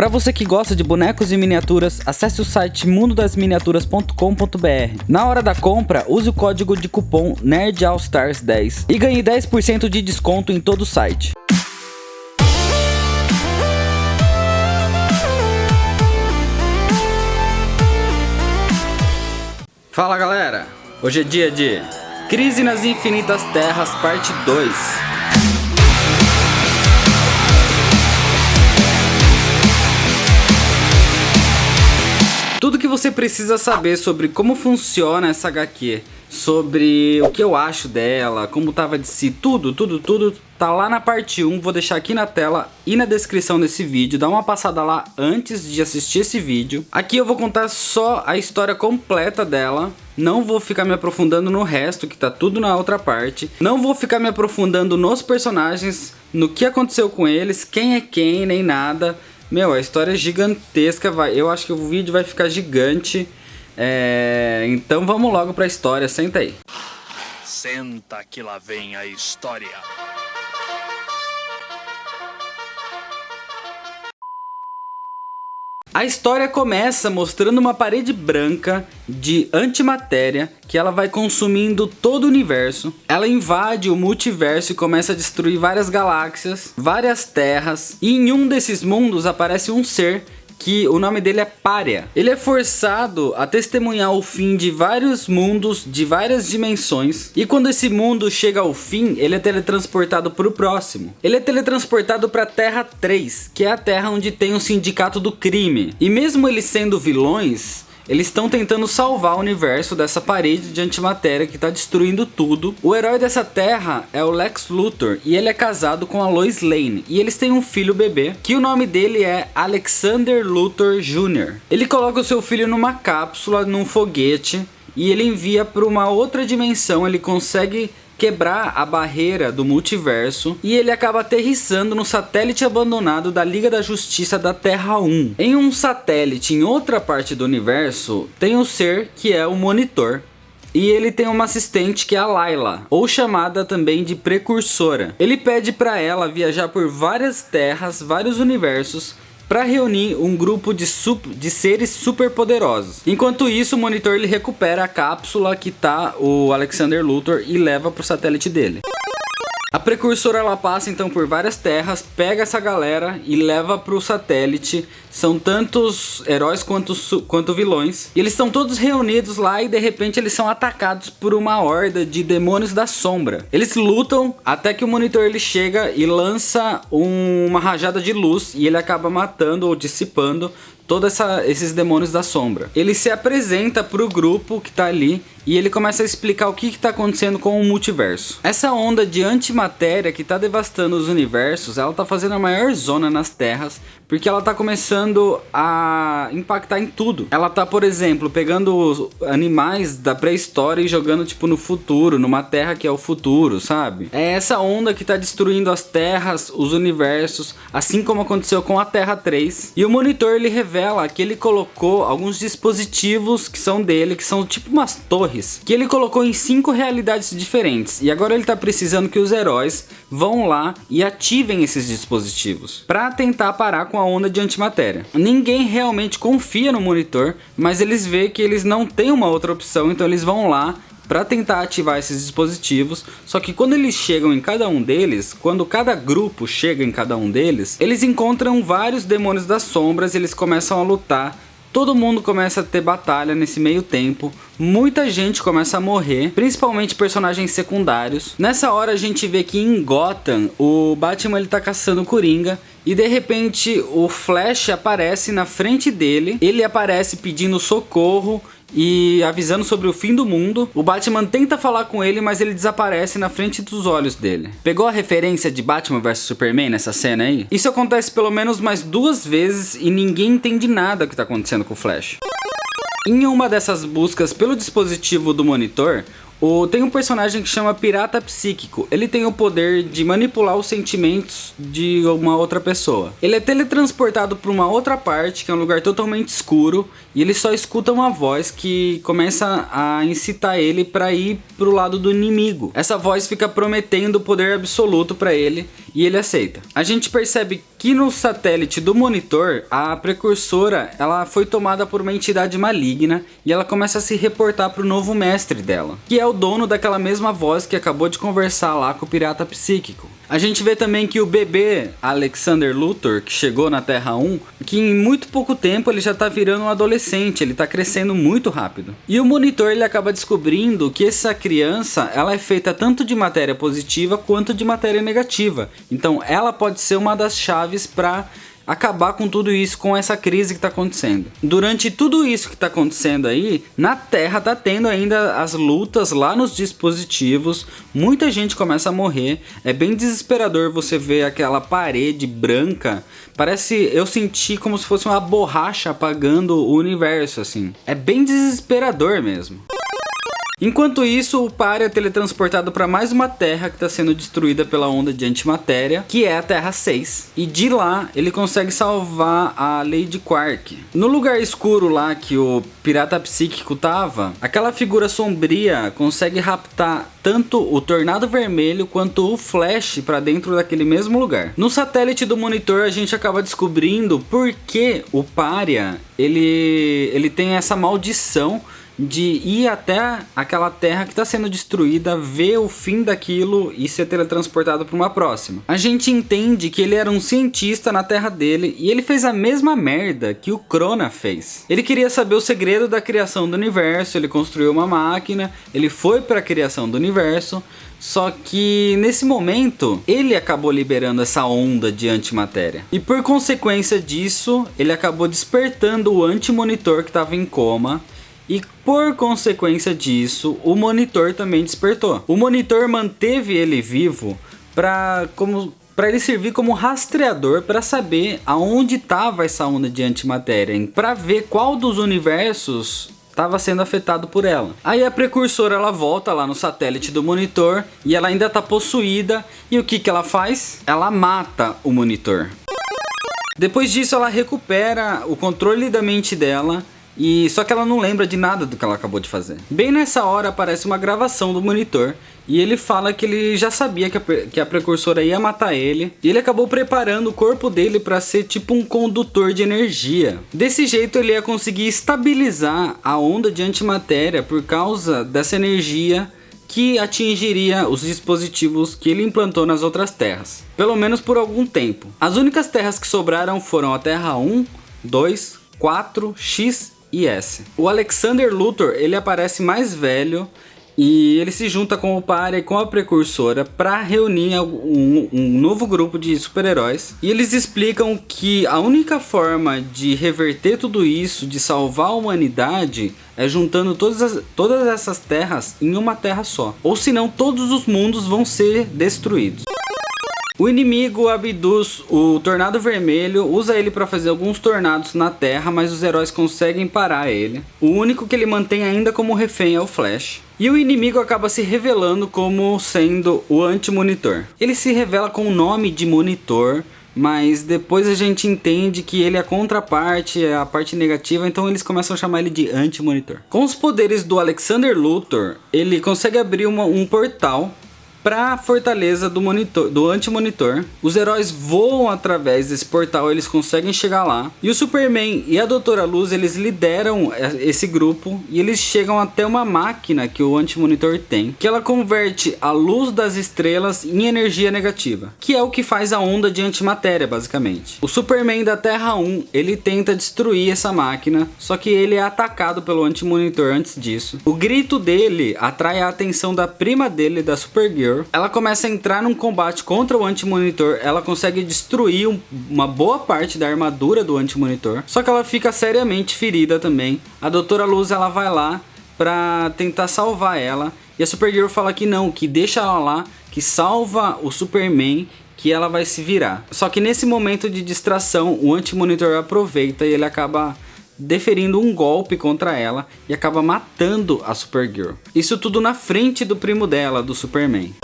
Para você que gosta de bonecos e miniaturas, acesse o site mundodasminiaturas.com.br. Na hora da compra, use o código de cupom NerdAllStars10 e ganhe 10% de desconto em todo o site. Fala galera, hoje é dia de Crise nas Infinitas Terras parte 2. Tudo que você precisa saber sobre como funciona essa HQ, sobre o que eu acho dela, como tava de si, tudo tá lá na parte 1, vou deixar aqui na tela e na descrição desse vídeo, dá uma passada lá antes de assistir esse vídeo. Aqui eu vou contar só a história completa dela, não vou ficar me aprofundando no resto, que tá tudo na outra parte. Não vou ficar me aprofundando nos personagens, no que aconteceu com eles, quem é quem, nem nada. Meu, a história é gigantesca, eu acho que o vídeo vai ficar gigante. Então vamos logo pra história, senta aí. Senta que lá vem a história. A história começa mostrando uma parede branca de antimatéria que ela vai consumindo todo o universo. Ela invade o multiverso e começa a destruir várias galáxias, várias terras. E em um desses mundos aparece um ser que o nome dele é Pária. Ele é forçado a testemunhar o fim de vários mundos, de várias dimensões. E quando esse mundo chega ao fim, ele é teletransportado para o próximo. Ele é teletransportado para a Terra 3, que é a Terra onde tem o Sindicato do Crime. E mesmo eles sendo vilões, eles estão tentando salvar o universo dessa parede de antimatéria que está destruindo tudo. O herói dessa terra é o Lex Luthor e ele é casado com a Lois Lane. E eles têm um filho bebê, que o nome dele é Alexander Luthor Jr. Ele coloca o seu filho numa cápsula, num foguete, e ele envia para uma outra dimensão. Ele consegue quebrar a barreira do multiverso e ele acaba aterrissando no satélite abandonado da Liga da Justiça da Terra 1. Em um satélite em outra parte do universo tem um ser que é o Monitor. E ele tem uma assistente que é a Layla, ou chamada também de Precursora. Ele pede para ela viajar por várias terras, vários universos, para reunir um grupo de seres super poderosos. Enquanto isso, o Monitor ele recupera a cápsula que tá o Alexander Luthor e leva pro satélite dele. A Precursora ela passa então por várias terras, pega essa galera e leva pro satélite. São tantos heróis quanto vilões. E eles estão todos reunidos lá e de repente eles são atacados por uma horda de demônios da sombra. Eles lutam até que o Monitor ele chega e lança uma rajada de luz e ele acaba matando ou dissipando todos esses demônios da sombra. Ele se apresenta pro grupo que tá ali e ele começa a explicar o que tá acontecendo com o multiverso. Essa onda de antimatéria que tá devastando os universos, ela tá fazendo a maior zona nas terras, porque ela tá começando a impactar em tudo. Ela tá, por exemplo, pegando os animais da pré-história e jogando tipo no futuro, numa terra que é o futuro, sabe? É essa onda que tá destruindo as terras, os universos, assim como aconteceu com a Terra 3. E o Monitor ele revela que ele colocou alguns dispositivos que são dele, que são tipo umas torres, que ele colocou em 5 realidades diferentes. E agora ele tá precisando que os heróis vão lá e ativem esses dispositivos para tentar parar com a onda de antimatéria. Ninguém realmente confia no Monitor, mas eles veem que eles não têm uma outra opção, então eles vão lá para tentar ativar esses dispositivos. Só que quando eles chegam em cada um deles, quando cada grupo chega em cada um deles, eles encontram vários demônios das sombras e eles começam a lutar. Todo mundo começa a ter batalha nesse meio tempo, muita gente começa a morrer, principalmente personagens secundários. Nessa hora a gente vê que em Gotham o Batman ele tá caçando o Coringa e de repente o Flash aparece na frente dele, ele aparece pedindo socorro e avisando sobre o fim do mundo. O Batman tenta falar com ele, mas ele desaparece na frente dos olhos dele. Pegou a referência de Batman vs Superman nessa cena aí? Isso acontece pelo menos mais 2 vezes e ninguém entende nada que tá acontecendo com o Flash. Em uma dessas buscas pelo dispositivo do Monitor, tem um personagem que chama Pirata Psíquico. Ele tem o poder de manipular os sentimentos de uma outra pessoa. Ele é teletransportado para uma outra parte, que é um lugar totalmente escuro, e ele só escuta uma voz que começa a incitar ele para ir pro lado do inimigo. Essa voz fica prometendo poder absoluto para ele, e ele aceita. A gente percebe que no satélite do monitor, a precursora ela foi tomada por uma entidade maligna e ela começa a se reportar para o novo mestre dela, que é o dono daquela mesma voz que acabou de conversar lá com o pirata psíquico. A gente vê também que o bebê Alexander Luthor, que chegou na Terra 1, que em muito pouco tempo ele já tá virando um adolescente, ele tá crescendo muito rápido. E o monitor ele acaba descobrindo que essa criança, ela é feita tanto de matéria positiva quanto de matéria negativa. Então ela pode ser uma das chaves para acabar com tudo isso, com essa crise que está acontecendo. Durante tudo isso que está acontecendo aí, na Terra tá tendo ainda as lutas lá nos dispositivos, muita gente começa a morrer, é bem desesperador você ver aquela parede branca, parece, eu senti como se fosse uma borracha apagando o universo, assim. É bem desesperador mesmo. Enquanto isso, o Pária é teletransportado para mais uma terra que está sendo destruída pela onda de antimatéria, que é a Terra 6. E de lá, ele consegue salvar a Lady Quark. No lugar escuro lá que o pirata psíquico tava, aquela figura sombria consegue raptar tanto o Tornado Vermelho quanto o Flash para dentro daquele mesmo lugar. No satélite do monitor, a gente acaba descobrindo por que o Pária ele tem essa maldição de ir até aquela terra que está sendo destruída, ver o fim daquilo e ser teletransportado para uma próxima. A gente entende que ele era um cientista na terra dele e ele fez a mesma merda que o Krona fez. Ele queria saber o segredo da criação do universo, ele construiu uma máquina, ele foi para a criação do universo, só que nesse momento ele acabou liberando essa onda de antimatéria. E por consequência disso, ele acabou despertando o anti-monitor que estava em coma. E por consequência disso, o monitor também despertou. O monitor manteve ele vivo para ele servir como rastreador para saber aonde estava essa onda de antimatéria, para ver qual dos universos estava sendo afetado por ela. Aí a precursora ela volta lá no satélite do monitor e ela ainda está possuída. E o que ela faz? Ela mata o monitor. Depois disso ela recupera o controle da mente dela. Só que ela não lembra de nada do que ela acabou de fazer. Bem nessa hora aparece uma gravação do monitor e ele fala que ele já sabia que a precursora ia matar ele e ele acabou preparando o corpo dele para ser tipo um condutor de energia. Desse jeito ele ia conseguir estabilizar a onda de antimatéria por causa dessa energia que atingiria os dispositivos que ele implantou nas outras terras, pelo menos por algum tempo. As únicas terras que sobraram foram a Terra 1, 2, 4, X e S. O Alexander Luthor ele aparece mais velho e ele se junta com o Pária e com a precursora para reunir um novo grupo de super-heróis. E eles explicam que a única forma de reverter tudo isso, de salvar a humanidade, é juntando todas essas terras em uma terra só. Ou senão todos os mundos vão ser destruídos. O inimigo abduz o Tornado Vermelho, usa ele para fazer alguns tornados na Terra, mas os heróis conseguem parar ele. O único que ele mantém ainda como refém é o Flash. E o inimigo acaba se revelando como sendo o Anti-Monitor. Ele se revela com o nome de Monitor, mas depois a gente entende que ele é a contraparte, é a parte negativa, então eles começam a chamar ele de Anti-Monitor. Com os poderes do Alexander Luthor, ele consegue abrir um portal para a fortaleza do anti-monitor. Os heróis voam através desse portal, eles conseguem chegar lá. E o Superman e a Doutora Luz, eles lideram esse grupo e eles chegam até uma máquina que o anti-monitor tem, que ela converte a luz das estrelas em energia negativa, que é o que faz a onda de antimatéria, basicamente. O Superman da Terra 1, ele tenta destruir essa máquina, só que ele é atacado pelo anti-monitor antes disso. O grito dele atrai a atenção da prima dele, da Supergirl. Ela começa a entrar num combate contra o anti-monitor, ela consegue destruir uma boa parte da armadura do anti-monitor, só que ela fica seriamente ferida também. A Doutora Luz ela vai lá pra tentar salvar ela, e a Supergirl fala que não, que deixa ela lá, que salva o Superman, que ela vai se virar. Só que nesse momento de distração, o anti-monitor aproveita e ele acaba deferindo um golpe contra ela e acaba matando a Supergirl. Isso tudo na frente do primo dela, do Superman.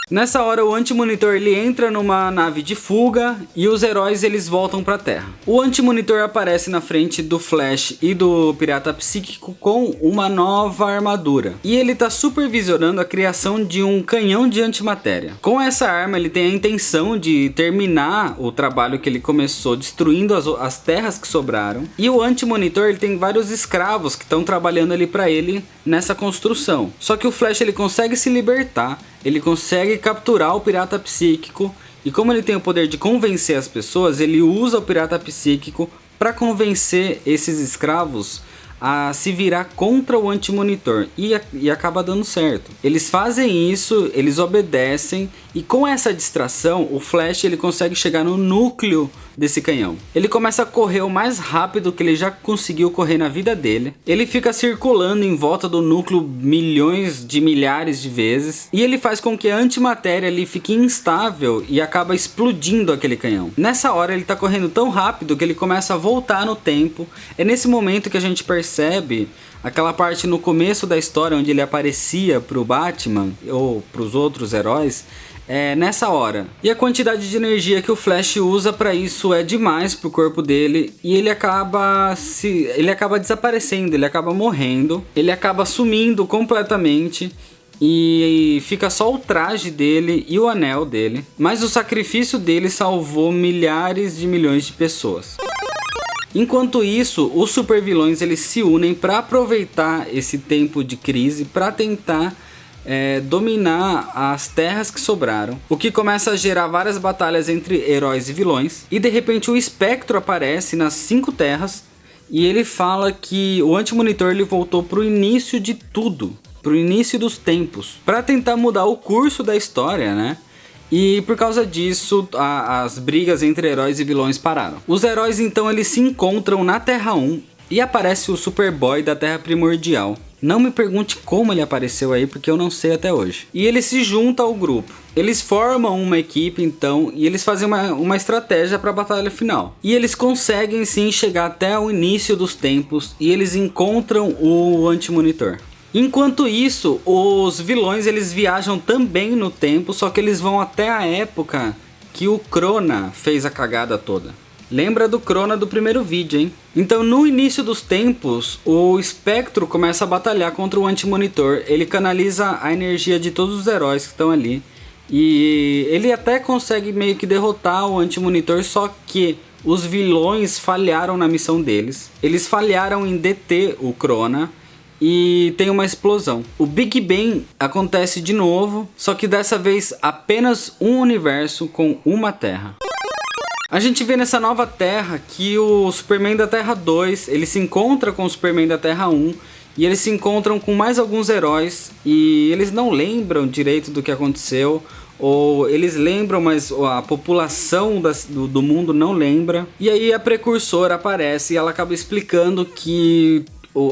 Nessa hora o Anti-Monitor ele entra numa nave de fuga e os heróis eles voltam pra Terra. O Anti-Monitor aparece na frente do Flash e do Pirata Psíquico com uma nova armadura. E ele tá supervisionando a criação de um canhão de antimatéria. Com essa arma ele tem a intenção de terminar o trabalho que ele começou destruindo as terras que sobraram. E o Anti-Monitor ele tem vários escravos que estão trabalhando ali pra ele nessa construção. Só que o Flash ele consegue se libertar. Ele consegue capturar o Pirata Psíquico e como ele tem o poder de convencer as pessoas, ele usa o Pirata Psíquico para convencer esses escravos a se virar contra o Anti-Monitor e acaba dando certo. Eles fazem isso, eles obedecem e com essa distração o Flash ele consegue chegar no núcleo desse canhão. Ele começa a correr o mais rápido que ele já conseguiu correr na vida dele. Ele fica circulando em volta do núcleo milhares de vezes e ele faz com que a antimatéria ali fique instável e acaba explodindo aquele canhão. Nessa hora ele tá correndo tão rápido que ele começa a voltar no tempo. É nesse momento que a gente percebe aquela parte no começo da história onde ele aparecia pro Batman ou pros outros heróis. Nessa hora. E a quantidade de energia que o Flash usa para isso é demais pro corpo dele e ele acaba desaparecendo, ele acaba morrendo, ele acaba sumindo completamente e fica só o traje dele e o anel dele. Mas o sacrifício dele salvou milhares de milhões de pessoas. Enquanto isso, os supervilões eles se unem para aproveitar esse tempo de crise para tentar dominar as terras que sobraram, o que começa a gerar várias batalhas entre heróis e vilões. E de repente o Espectro aparece nas 5 terras e ele fala que o Anti-Monitor ele voltou pro início de tudo, pro início dos tempos, para tentar mudar o curso da história, né? E por causa disso, as brigas entre heróis e vilões pararam. Os heróis então eles se encontram na Terra 1 e aparece o Superboy da Terra Primordial. Não me pergunte como ele apareceu aí, porque eu não sei até hoje. E ele se junta ao grupo. Eles formam uma equipe então e eles fazem uma estratégia para a batalha final. E eles conseguem sim chegar até o início dos tempos e eles encontram o Anti-Monitor. Enquanto isso, os vilões eles viajam também no tempo, só que eles vão até a época que o Crona fez a cagada toda. Lembra do Crona do primeiro vídeo, hein? Então no início dos tempos, o Espectro começa a batalhar contra o Anti-Monitor. Ele canaliza a energia de todos os heróis que estão ali. E ele até consegue meio que derrotar o Anti-Monitor, só que os vilões falharam na missão deles. Eles falharam em deter o Crona e tem uma explosão. O Big Bang acontece de novo, só que dessa vez apenas um universo com uma Terra. A gente vê nessa nova Terra que o Superman da Terra 2, ele se encontra com o Superman da Terra 1 e eles se encontram com mais alguns heróis e eles não lembram direito do que aconteceu, ou eles lembram, mas a população do mundo não lembra. E aí a Precursora aparece e ela acaba explicando que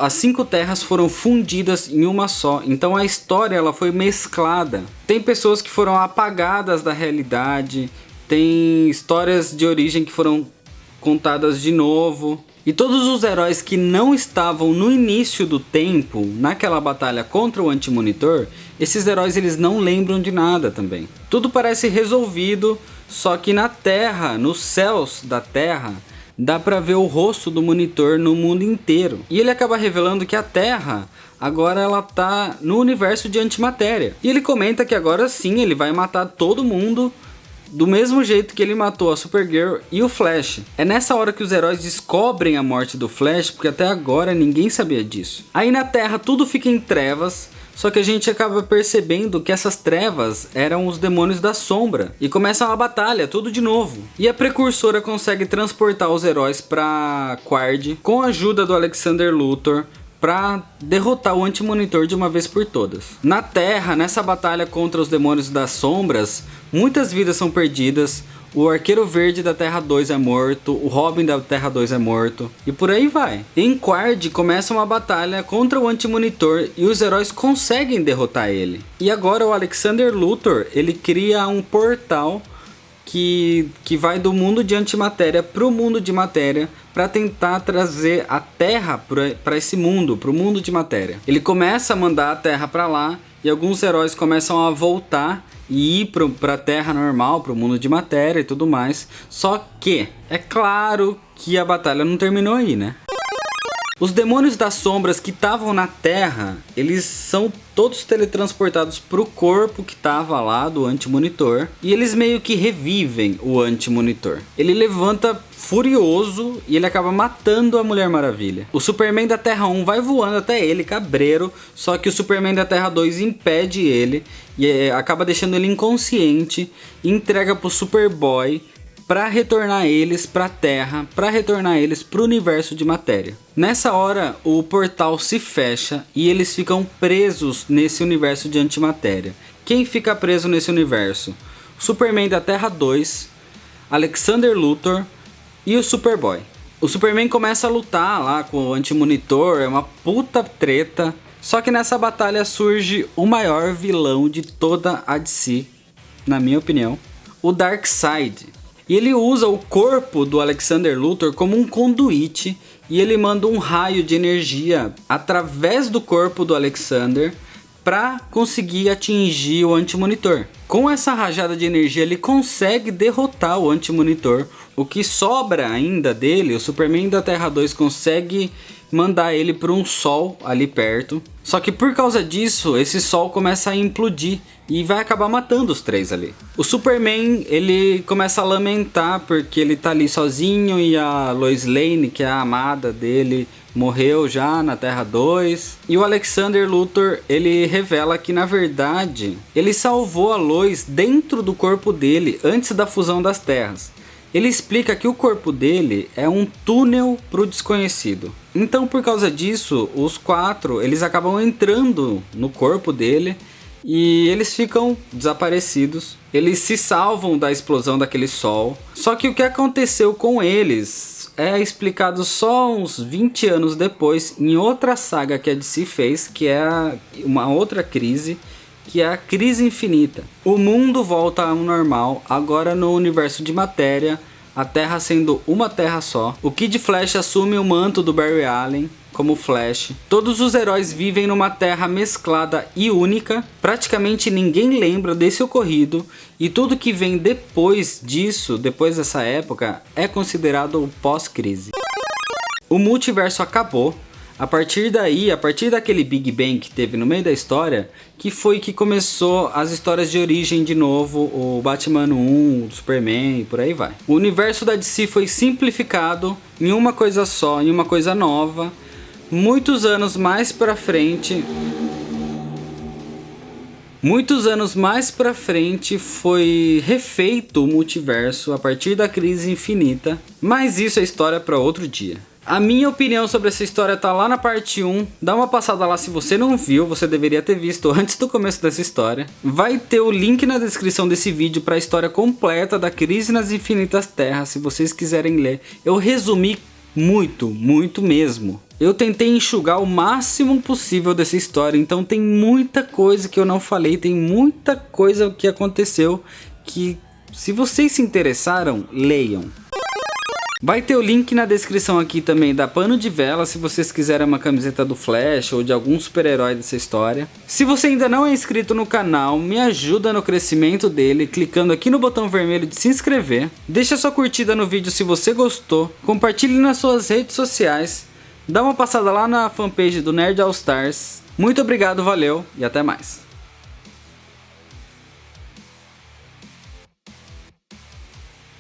as 5 terras foram fundidas em uma só, então a história ela foi mesclada. Tem pessoas que foram apagadas da realidade, tem histórias de origem que foram contadas de novo. E todos os heróis que não estavam no início do tempo, naquela batalha contra o Anti-Monitor, esses heróis eles não lembram de nada também. Tudo parece resolvido, só que na Terra, nos céus da Terra, dá pra ver o rosto do Monitor no mundo inteiro. E ele acaba revelando que a Terra agora ela tá no universo de antimatéria. E ele comenta que agora sim ele vai matar todo mundo do mesmo jeito que ele matou a Supergirl e o Flash. É nessa hora que os heróis descobrem a morte do Flash, porque até agora ninguém sabia disso. Aí na Terra tudo fica em trevas, só que a gente acaba percebendo que essas trevas eram os demônios da sombra. E começa uma batalha, tudo de novo. E a Precursora consegue transportar os heróis pra Qward com a ajuda do Alexander Luthor, para derrotar o Anti-Monitor de uma vez por todas. Na Terra, nessa batalha contra os demônios das sombras, muitas vidas são perdidas, o Arqueiro Verde da Terra 2 é morto, o Robin da Terra 2 é morto, e por aí vai. Em Qward começa uma batalha contra o Anti-Monitor e os heróis conseguem derrotar ele. E agora o Alexander Luthor, ele cria um portal que vai do mundo de antimatéria para o mundo de matéria, para tentar trazer a Terra para esse mundo, para o mundo de matéria. Ele começa a mandar a Terra para lá e alguns heróis começam a voltar e ir pra Terra normal, pro mundo de matéria e tudo mais. Só que, é claro que a batalha não terminou aí, né? Os demônios das sombras que estavam na Terra, eles são todos teletransportados pro corpo que tava lá do Anti-Monitor. E eles meio que revivem o Anti-Monitor. Ele levanta furioso e ele acaba matando a Mulher Maravilha. O Superman da Terra 1 vai voando até ele, cabreiro. Só que o Superman da Terra 2 impede ele e acaba deixando ele inconsciente. E entrega pro Superboy para retornar eles para a Terra, para retornar eles para o universo de matéria. Nessa hora, o portal se fecha e eles ficam presos nesse universo de antimatéria. Quem fica preso nesse universo? O Superman da Terra 2, Alexander Luthor e o Superboy. O Superman começa a lutar lá com o Anti-Monitor, é uma puta treta. Só que nessa batalha surge o maior vilão de toda a DC, na minha opinião, o Darkseid. E ele usa o corpo do Alexander Luthor como um conduíte e ele manda um raio de energia através do corpo do Alexander para conseguir atingir o Anti-Monitor. Com essa rajada de energia ele consegue derrotar o Anti-Monitor. O que sobra ainda dele, o Superman da Terra 2 consegue mandar ele para um sol ali perto. Só que por causa disso, esse sol começa a implodir e vai acabar matando os três ali. O Superman, ele começa a lamentar porque ele tá ali sozinho e a Lois Lane, que é a amada dele, morreu já na Terra 2. E o Alexander Luthor, ele revela que na verdade, ele salvou a Lois dentro do corpo dele antes da fusão das terras. Ele explica que o corpo dele é um túnel para o desconhecido. Então por causa disso, os quatro eles acabam entrando no corpo dele e eles ficam desaparecidos. Eles se salvam da explosão daquele sol. Só que o que aconteceu com eles é explicado só uns 20 anos depois em outra saga que a DC fez, que é uma outra crise, que é a Crise Infinita. O mundo volta ao normal, agora no universo de matéria, a Terra sendo uma Terra só. O Kid Flash assume o manto do Barry Allen como Flash. Todos os heróis vivem numa Terra mesclada e única. Praticamente ninguém lembra desse ocorrido. E tudo que vem depois disso, depois dessa época, é considerado o pós-crise. O multiverso acabou. A partir daí, a partir daquele Big Bang que teve no meio da história, que foi que começou as histórias de origem de novo, o Batman 1, o Superman e por aí vai. O universo da DC foi simplificado em uma coisa só, em uma coisa nova. Muitos anos mais pra frente foi refeito o multiverso a partir da Crise Infinita, mas isso é história para outro dia. A minha opinião sobre essa história tá lá na parte 1, dá uma passada lá se você não viu, você deveria ter visto antes do começo dessa história. Vai ter o link na descrição desse vídeo para a história completa da Crise nas Infinitas Terras, se vocês quiserem ler. Eu resumi muito mesmo. Eu tentei enxugar o máximo possível dessa história, então tem muita coisa que eu não falei, tem muita coisa que aconteceu que, se vocês se interessaram, leiam. Vai ter o link na descrição aqui também da Pano de Vela, se vocês quiserem uma camiseta do Flash ou de algum super-herói dessa história. Se você ainda não é inscrito no canal, me ajuda no crescimento dele, clicando aqui no botão vermelho de se inscrever. Deixa sua curtida no vídeo se você gostou, compartilhe nas suas redes sociais, dá uma passada lá na fanpage do Nerd All Stars. Muito obrigado, valeu e até mais.